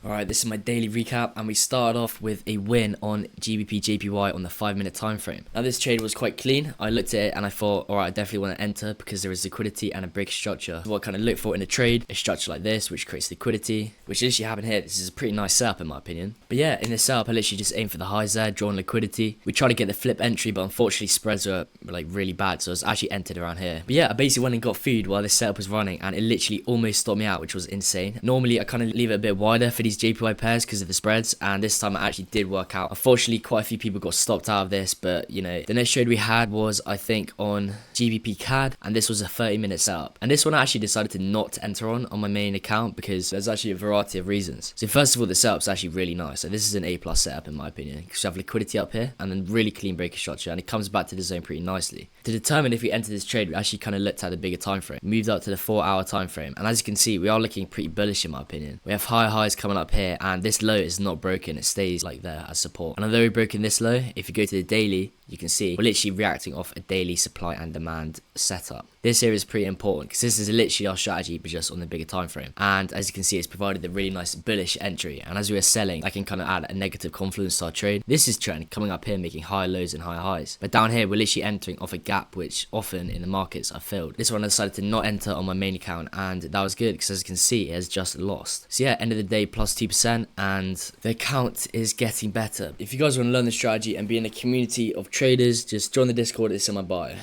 Alright, this is my daily recap, and we started off with a win on GBPJPY on the 5-minute time frame. Now this trade was quite clean. I looked at it and I thought, alright, I definitely want to enter because there is liquidity and a break structure. So what I kind of look for in a trade, a structure like this, which creates liquidity, which literally happened here. This is a pretty nice setup in my opinion. But yeah, in this setup, I literally just aimed for the highs there, drawing liquidity. We tried to get the flip entry, but unfortunately spreads were like really bad, so I was actually entered around here. But yeah, I basically went and got food while this setup was running, and it literally almost stopped me out, which was insane. Normally, I kind of leave it a bit wider for these JPY pairs because of the spreads, and this time it actually did work out. Unfortunately, quite a few people got stopped out of this, but you know, the next trade we had was, I think, on GBP and this was a 30-minute setup. And this one I actually decided to not enter on my main account because there's actually a variety of reasons. So first of all, the setup's actually really nice. So this is an A+ setup in my opinion, because you have liquidity up here and then really clean breaker structure, and it comes back to the zone pretty nicely. To determine if we enter this trade, we actually kind of looked at the bigger time frame, moved up to the 4-hour time frame, and as you can see, we are looking pretty bullish in my opinion. We have higher highs coming up here, and this low is not broken. It stays like there as support. And although we've broken this low, if you go to the daily, you can see we're literally reacting off a daily supply and demand setup. This here is pretty important because this is literally our strategy, but just on the bigger time frame. And as you can see, it's provided a really nice bullish entry. And as we are selling, I can kind of add a negative confluence to our trade. This is trend coming up here, making higher lows and higher highs. But down here, we're literally entering off a gap, which often in the markets are filled. This one I decided to not enter on my main account, and that was good because as you can see, it has just lost. So yeah, end of the day, plus 2%, and the account is getting better. If you guys want to learn the strategy and be in a community of traders, just join the Discord. It's in my bio.